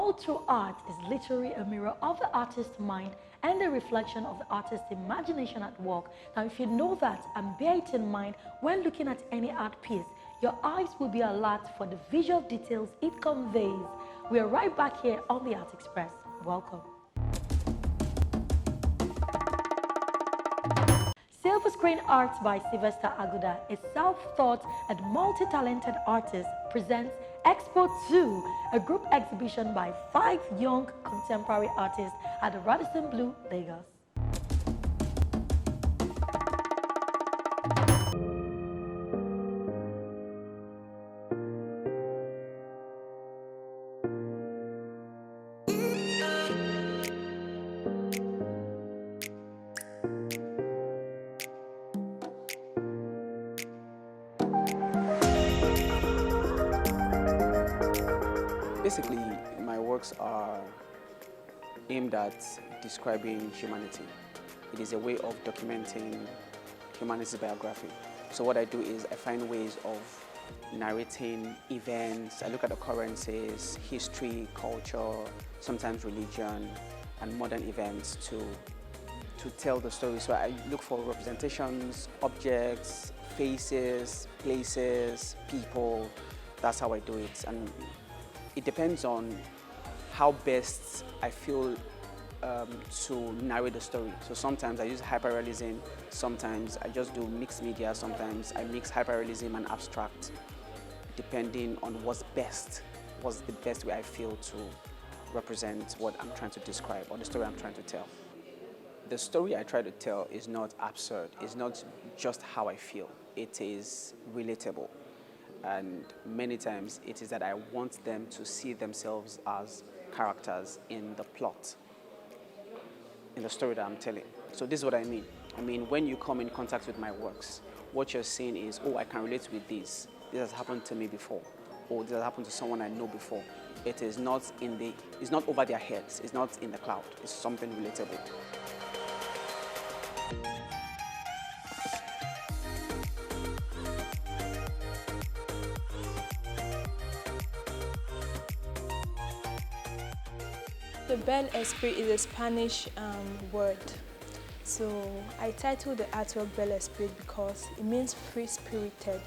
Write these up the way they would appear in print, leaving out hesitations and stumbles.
All true art is literally a mirror of the artist's mind and a reflection of the artist's imagination at work. Now, if you know that and bear it in mind when looking at any art piece, your eyes will be alert for the visual details it conveys. We are right back here on the Art Express. Welcome. Silver Screen Art by Sylvester Aguda, a self-taught and multi-talented artist, presents Expo 2, a group exhibition by 5 young contemporary artists at the Radisson Blu, Lagos. Basically, my works are aimed at describing humanity. It is a way of documenting humanity's biography. So what I do is I find ways of narrating events. I look at occurrences, history, culture, sometimes religion, and modern events to tell the story. So I look for representations, objects, faces, places, people. That's how I do it. And it depends on how best I feel to narrate the story. So sometimes I use hyperrealism, sometimes I just do mixed media, sometimes I mix hyperrealism and abstract, depending on what's the best way I feel to represent what I'm trying to describe or the story I'm trying to tell. The story I try to tell is not absurd, it's not just how I feel, it is relatable. And many times it is that I want them to see themselves as characters in the plot, in the story that I'm telling. So this is what I mean. I mean, when you come in contact with my works, what you're saying is, oh, I can relate with this. This has happened to me before. Or this has happened to someone I know before. It is not it's not over their heads. It's not in the cloud. It's something relatable. The Bel Esprit is a Spanish word. So I titled the artwork Bel Esprit because it means free-spirited.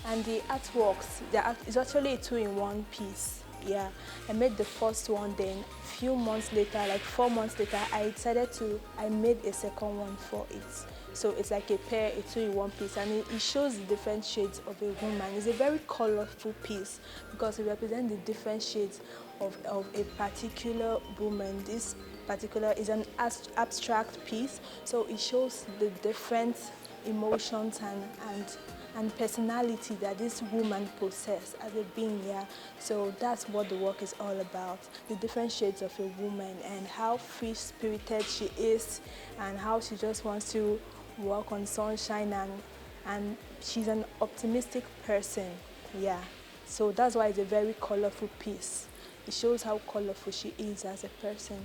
And the artworks, it's actually a 2-in-1 piece. Yeah, I made the first one, then a few months later, like 4 months later, I made a second one for it. So it's like a 2-in-1 piece, and it shows the different shades of a woman. It's a very colorful piece because it represents the different shades of a particular woman. This particular is an abstract piece, so it shows the different emotions and personality that this woman possesses as a being. Yeah, so that's what the work is all about, the different shades of a woman and how free-spirited she is and how she just wants to walk on sunshine, and she's an optimistic person. Yeah, so that's why it's a very colorful piece. It shows how colorful she is as a person.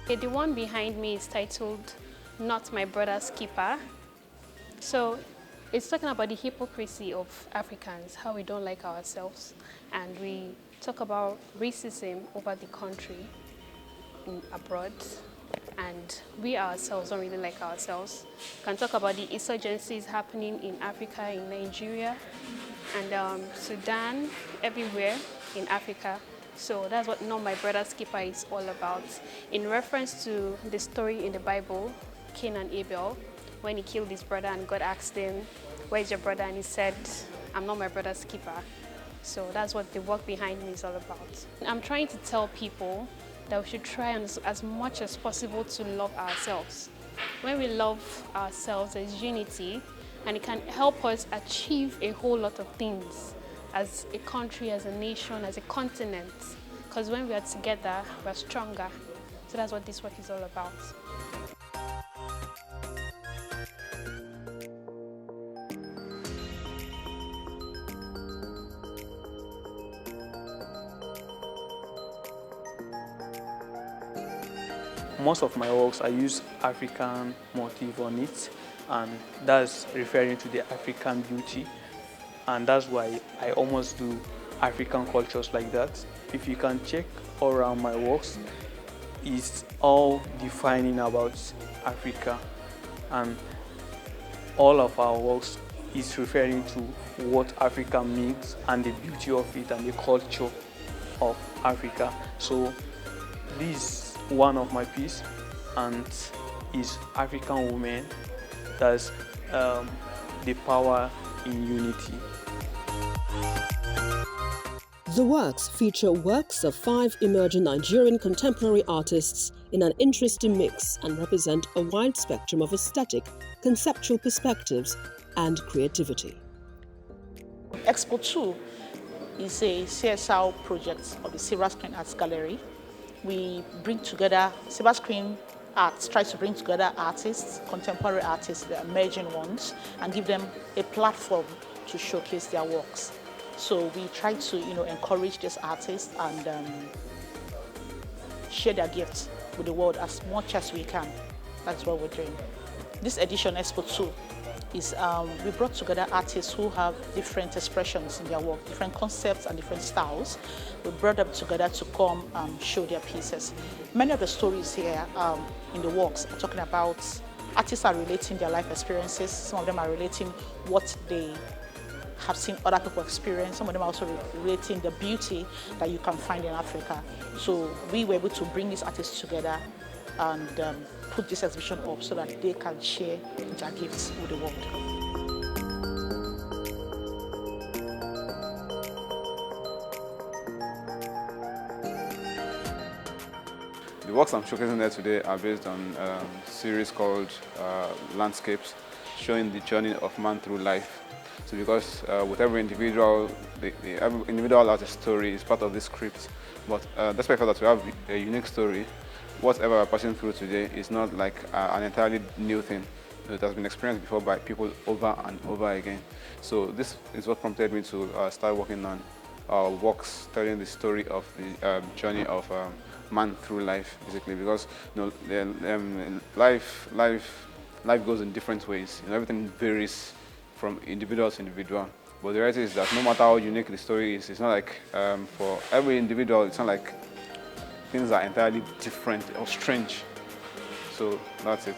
Okay, the one behind me is titled Not My Brother's Keeper. So it's talking about the hypocrisy of Africans, how we don't like ourselves, and we talk about racism over the country, abroad, and we ourselves don't really like ourselves. We can talk about the insurgencies happening in Africa, in Nigeria, and Sudan, everywhere in Africa. So that's what Not My Brother's Keeper is all about, in reference to the story in the Bible, Cain and Abel, when he killed his brother and God asked him, "Where's your brother?" And he said, "I'm not my brother's keeper." So that's what the work behind me is all about. I'm trying to tell people that we should try as much as possible to love ourselves. When we love ourselves, there's unity, and it can help us achieve a whole lot of things as a country, as a nation, as a continent. Because when we are together, we're stronger. So that's what this work is all about. most of my works, I use African motif on it, and that's referring to the African beauty, and that's why I almost do African cultures like that. If you can check all around my works, it's all defining about Africa, and all of our works is referring to what Africa means and the beauty of it and the culture of Africa. So this is one of my pieces, and is African women. That's the power in unity. The works feature works of 5 emerging Nigerian contemporary artists in an interesting mix and represent a wide spectrum of aesthetic, conceptual perspectives and creativity. Expo 2 is a CSR project of the Silver Screen Arts Gallery. We bring together, Silver Screen Arts tries to bring together artists, contemporary artists, the emerging ones, and give them a platform to showcase their works. So we try to, encourage these artists and share their gifts with the world as much as we can. That's what we're doing. This edition, Expo 2, is we brought together artists who have different expressions in their work, different concepts and different styles. We brought them together to come show their pieces. Many of the stories here in the works are talking about, artists are relating their life experiences. Some of them are relating what they have seen other people experience. Some of them are also relating the beauty that you can find in Africa. So we were able to bring these artists together and put this exhibition up so that they can share their gifts with the world. The works I'm showcasing there today are based on a series called Landscapes, showing the journey of man through life. So because with every individual, every individual has a story, it's part of this script. But despite the fact that we have a unique story, whatever we're passing through today is not like an entirely new thing. It has been experienced before by people over and over again. So this is what prompted me to start working on works telling the story of the journey of man through life, basically, because life goes in different ways. Everything varies from individual to individual. But the reality is that no matter how unique the story is, it's not like for every individual, it's not like things are entirely different or strange. So that's it.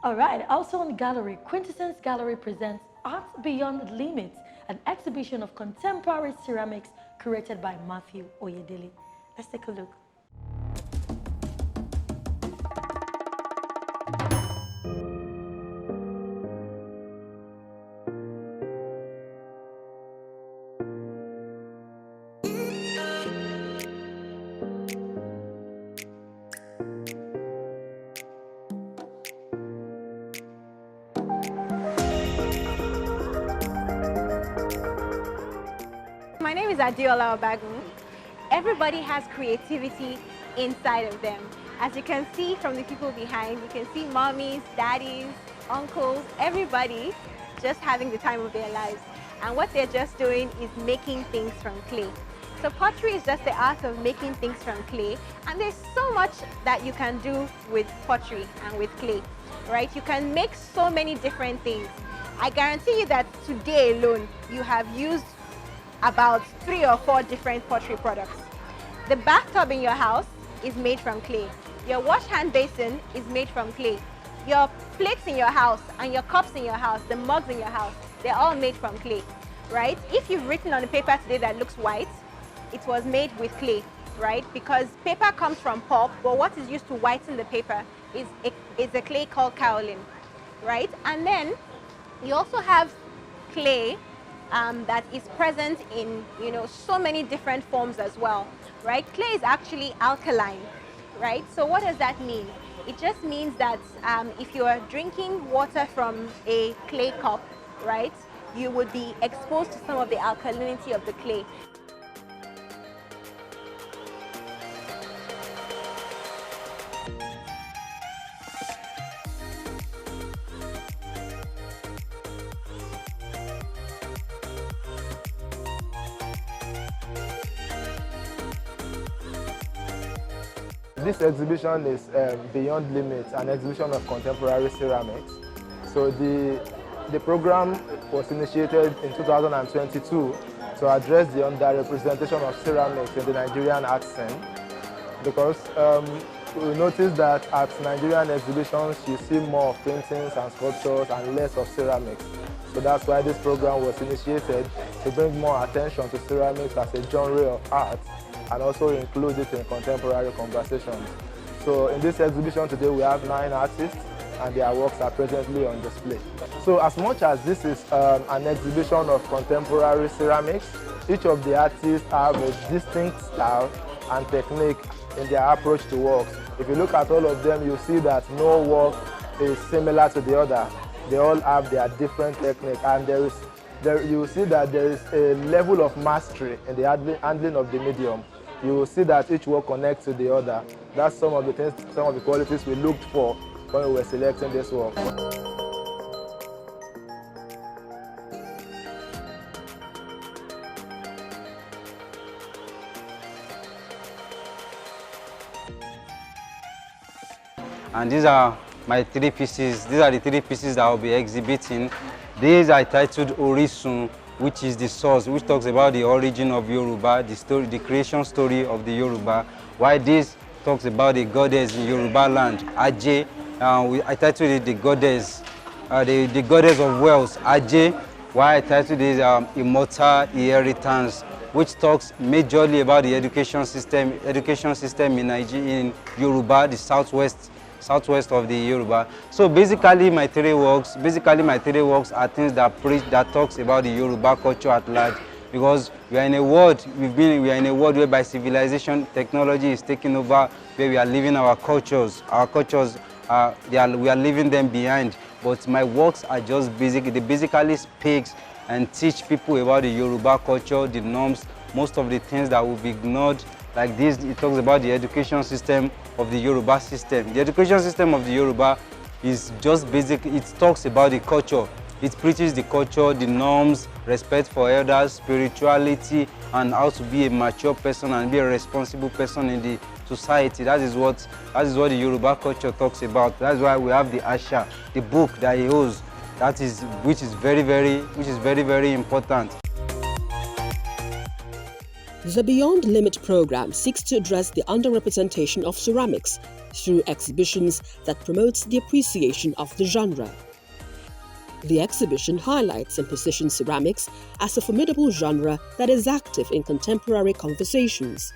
All right, also on Gallery, Quintessence Gallery presents Art Beyond Limits, an exhibition of contemporary ceramics curated by Matthew Oyedele. Let's take a look. My name is Adeola Obagun. Everybody has creativity inside of them. As you can see from the people behind, you can see mommies, daddies, uncles, everybody just having the time of their lives. And what they're just doing is making things from clay. So pottery is just the art of making things from clay. And there's so much that you can do with pottery and with clay, right? You can make so many different things. I guarantee you that today alone, you have used about 3 or 4 different pottery products. The bathtub in your house is made from clay. Your wash hand basin is made from clay. Your plates in your house and your cups in your house, the mugs in your house, they're all made from clay, right? If you've written on a paper today that looks white, it was made with clay, right? Because paper comes from pulp, but what is used to whiten the paper is a clay called kaolin, right? And then you also have clay that is present in so many different forms as well, right? Clay is actually alkaline, right? So what does that mean? It just means that if you are drinking water from a clay cup, right, you would be exposed to some of the alkalinity of the clay. this exhibition is Beyond Limits, an exhibition of contemporary ceramics. So the program was initiated in 2022 to address the underrepresentation of ceramics in the Nigerian art scene, because we noticed that at Nigerian exhibitions you see more of paintings and sculptures and less of ceramics. So that's why this program was initiated, to bring more attention to ceramics as a genre of art and also include it in contemporary conversations. So in this exhibition today we have 9 artists and their works are presently on display. So as much as this is an exhibition of contemporary ceramics, each of the artists have a distinct style and technique in their approach to works. If you look at all of them, you see that no work is similar to the other. They all have their different technique, and you will see that there is a level of mastery in the handling of the medium. You will see that each work connects to the other. That's some of the things, some of the qualities we looked for when we were selecting this work. And these are my 3 pieces. These are the 3 pieces that I'll be exhibiting. These are titled Orisun, which is the source, which talks about the origin of Yoruba, the story, the creation story of the Yoruba. While this talks about the goddess in Yoruba land, Aje. I titled it the goddess of wealth, Aje. While I titled it Immortal Inheritance, which talks majorly about the education system in Nigeria, in Yoruba, the southwest of the Yoruba. So basically my 3 works are things that talks about the Yoruba culture at large, because we are in a world whereby civilization, technology is taking over, where we are leaving our cultures. We are leaving them behind. But my works are just they basically speaks and teach people about the Yoruba culture, the norms, most of the things that will be ignored. Like this, it talks about the education system of the Yoruba system. The education system of the Yoruba is just basic. It talks about the culture. It preaches the culture, the norms, respect for elders, spirituality, and how to be a mature person and be a responsible person in the society. That is what the Yoruba culture talks about. That's why we have the Asha, the book that he holds, which is very, very important. The Beyond Limit program seeks to address the underrepresentation of ceramics through exhibitions that promotes the appreciation of the genre. The exhibition highlights and positions ceramics as a formidable genre that is active in contemporary conversations.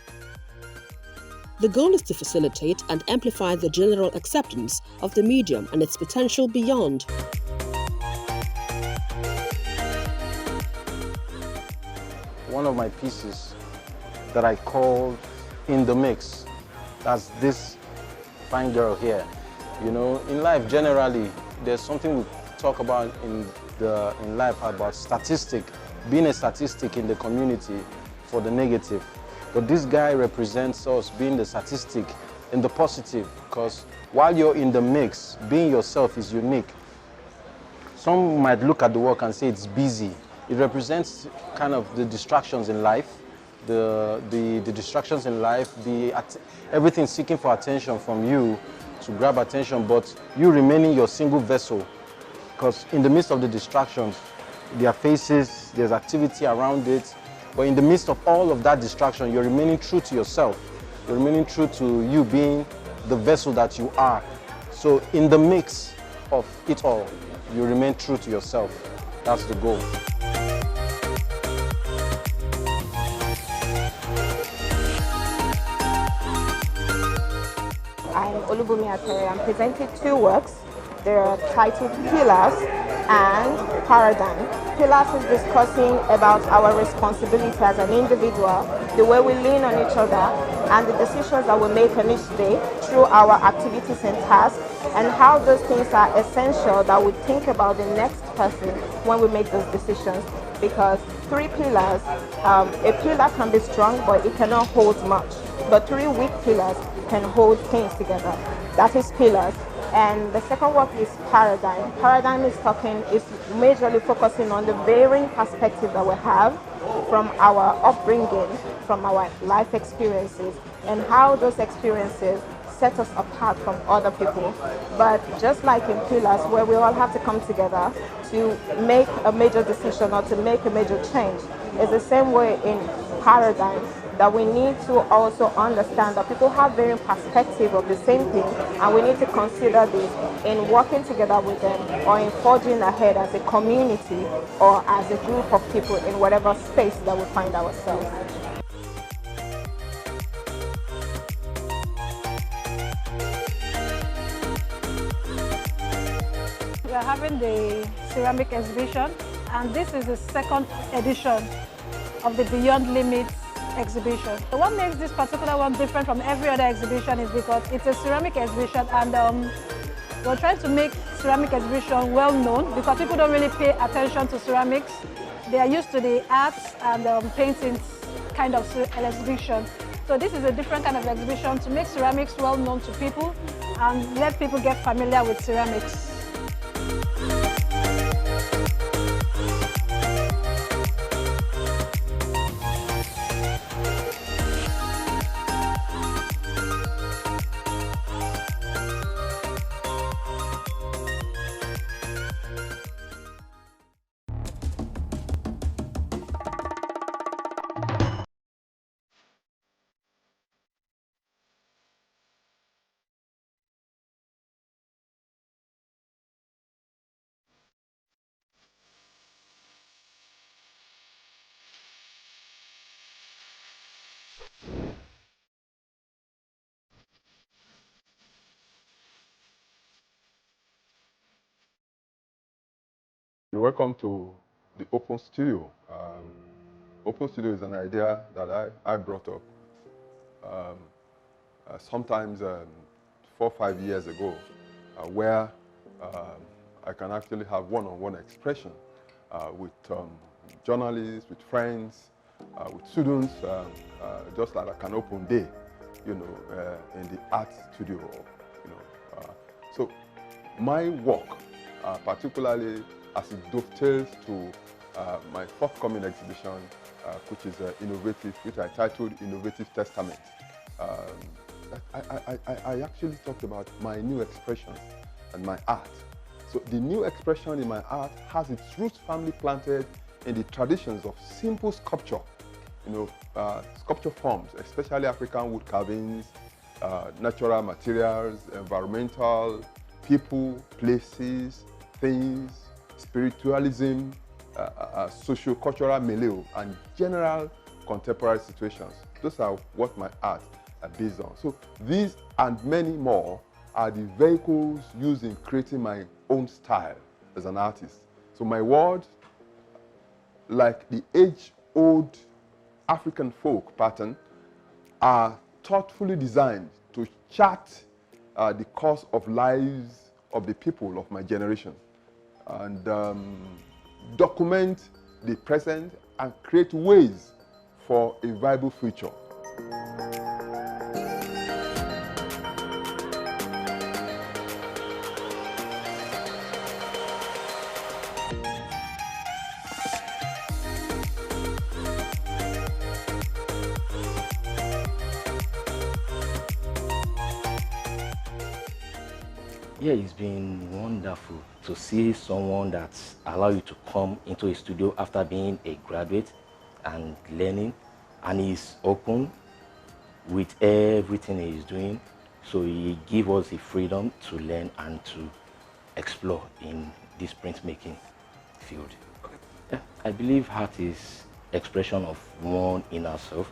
The goal is to facilitate and amplify the general acceptance of the medium and its potential beyond. One of my pieces that I called In the Mix, that's this fine girl here. You know, in life generally, there's something we talk about in life about being a statistic in the community for the negative. But this guy represents us being the statistic in the positive, because while you're in the mix, being yourself is unique. Some might look at the work and say it's busy. It represents kind of the distractions in life, the distractions in life, everything seeking for attention from you to grab attention, but you remaining your single vessel. Because in the midst of the distractions, there are faces, there's activity around it, but in the midst of all of that distraction, you're remaining true to yourself. You're remaining true to you being the vessel that you are. So in the mix of it all, you remain true to yourself. That's the goal. I'm I'm presenting 2 works. They're titled Pillars and Paradigm. Pillars is discussing about our responsibility as an individual, the way we lean on each other, and the decisions that we make on each day through our activities and tasks, and how those things are essential that we think about the next person when we make those decisions. Because 3 pillars, a pillar can be strong, but it cannot hold much. But 3 weak pillars can hold things together. That is pillars. And the second work is Paradigm. Paradigm is majorly focusing on the varying perspectives that we have from our upbringing, from our life experiences, and how those experiences set us apart from other people. But just like in Pillars, where we all have to come together to make a major decision or to make a major change, it's the same way in Paradigm, that we need to also understand that people have varying perspective of the same thing, and we need to consider this in working together with them or in forging ahead as a community or as a group of people in whatever space that we find ourselves. We are having the ceramic exhibition, and this is the second edition of the Beyond Limits exhibition. So what makes this particular one different from every other exhibition is because it's a ceramic exhibition, and we're trying to make ceramic exhibition well known because people don't really pay attention to ceramics. They are used to the arts and paintings kind of exhibition. So this is a different kind of exhibition to make ceramics well known to people and let people get familiar with ceramics. Welcome to the Open Studio. Open Studio is an idea that I brought up sometimes 4 or 5 years ago, where I can actually have one-on-one expression with journalists, with friends, with students, just like an open day, you know, in the art studio, you know. So my work, particularly as it dovetails to my forthcoming exhibition, which is innovative, which I titled Innovative Testament. I actually talked about my new expressions and my art. So the new expression in my art has its roots firmly planted in the traditions of simple sculpture, you know, sculpture forms, especially African wood carvings, natural materials, environmental, people, places, things, spiritualism, socio-cultural milieu, and general contemporary situations. Those are what my art are based on. So these and many more are the vehicles used in creating my own style as an artist. So my words, like the age-old African folk pattern, are thoughtfully designed to chart the course of lives of the people of my generation, and document the present and create ways for a viable future. Yeah, it's been wonderful to see someone that allows you to come into a studio after being a graduate and learning, and he's open with everything he's doing. So he gives us the freedom to learn and to explore in this printmaking field. Yeah, I believe art is expression of one inner self,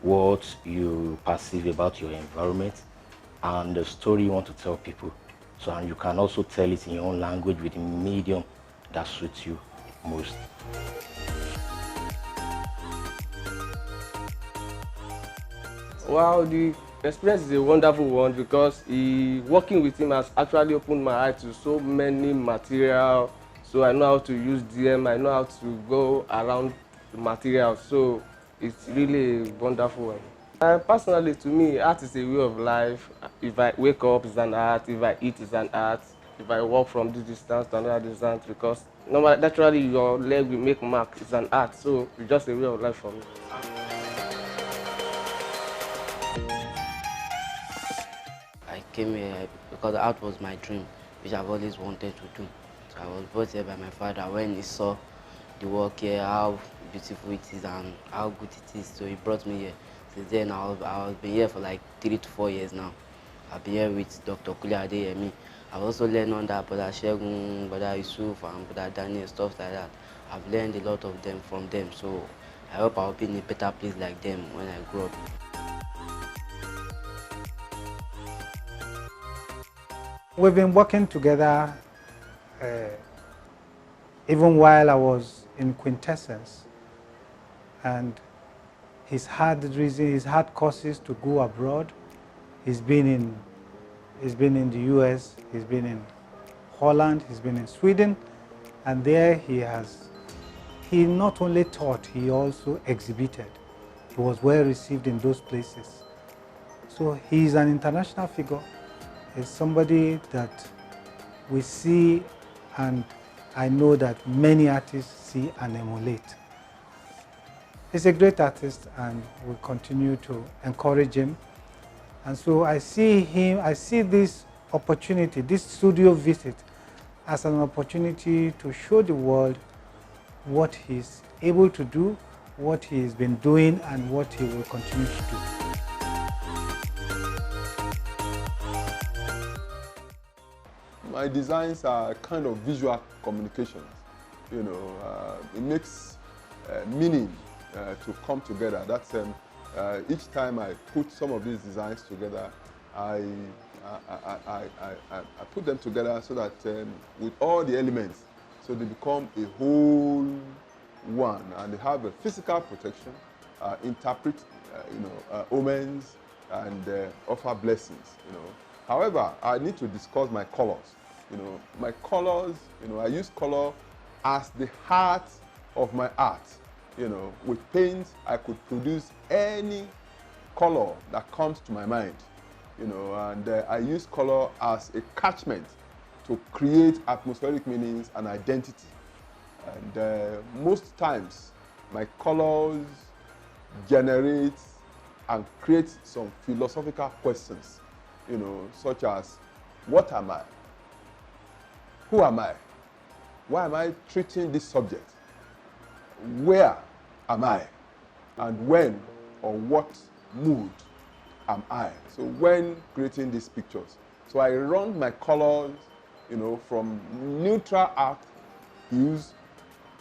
what you perceive about your environment, and the story you want to tell people. So, and you can also tell it in your own language with the medium that suits you most. Wow, the experience is a wonderful one because working with him has actually opened my eyes to so many material. So I know how to use DM, I know how to go around the material. So it's really a wonderful one. Personally, to me, art is a way of life. If I wake up, it's an art. If I eat, it's an art. If I walk from this distance to another distance, because naturally your leg will make mark, it's an art. So it's just a way of life for me. came here because art was my dream, which I've always wanted to do. So I was brought here by my father when he saw the work here, how beautiful it is and how good it is. So he brought me here. Since then, I've been here for like 3 to 4 years now. I've been here with Dr. Adeyemi. I've also learned under Brother Shegun, Brother Yusuf, and Brother Daniel, stuff like that. I've learned a lot of them from them. So I hope I'll be in a better place like them when I grow up. We've been working together even while I was in Quintessence, and he's had courses to go abroad. He's been in the US, he's been in Holland, he's been in Sweden, and there he not only taught, he also exhibited. He was well received in those places. So he's an international figure. He's somebody that we see, and I know that many artists see and emulate. He's a great artist, and we continue to encourage him. And so I see this opportunity, this studio visit, as an opportunity to show the world what he's able to do, what he's been doing, and what he will continue to do. My designs are kind of visual communications. You know, it makes meaning to come together. That's each time I put some of these designs together, I put them together so that with all the elements, so they become a whole one, and they have a physical protection, interpret omens, and offer blessings. You know, however, I need to discuss my colors. You know, my colors. You know, I use color as the heart of my art. You know, with paint, I could produce any color that comes to my mind. You know, and I use color as a catchment to create atmospheric meanings and identity. And most times, my colors generate and create some philosophical questions. You know, such as, what am I? Who am I? Why am I treating this subject? Where am I? And when or what mood am I? So when creating these pictures, so I run my colors, you know, from neutral art hues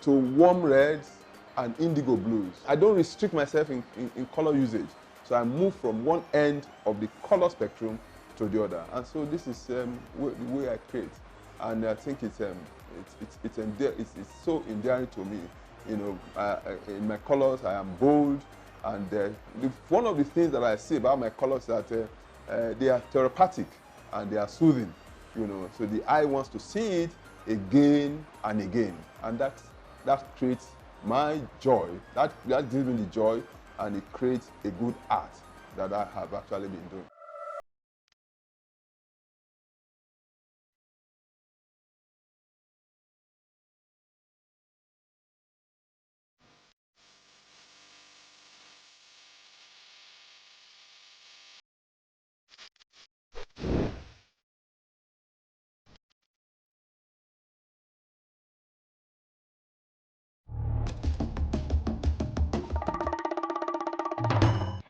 to warm reds and indigo blues. I don't restrict myself in color usage. So I move from one end of the color spectrum to the other. And so this is the way I create. And I think it's so endearing to me. You know, in my colors, I am bold, and one of the things that I see about my colors is that they are therapeutic and they are soothing. You know, so the eye wants to see it again and again, and that creates my joy. That gives me the joy, and it creates a good art that I have actually been doing.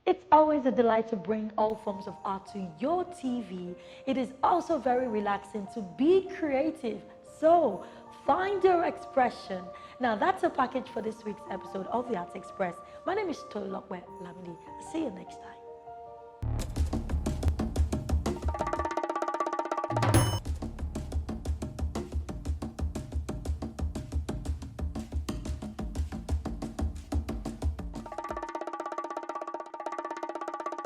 It's always a delight to bring all forms of art to your TV. It is also very relaxing to be creative. So, find your expression. Now, that's a package for this week's episode of the Art Express. My name is Tolu Lamidi. See you next time.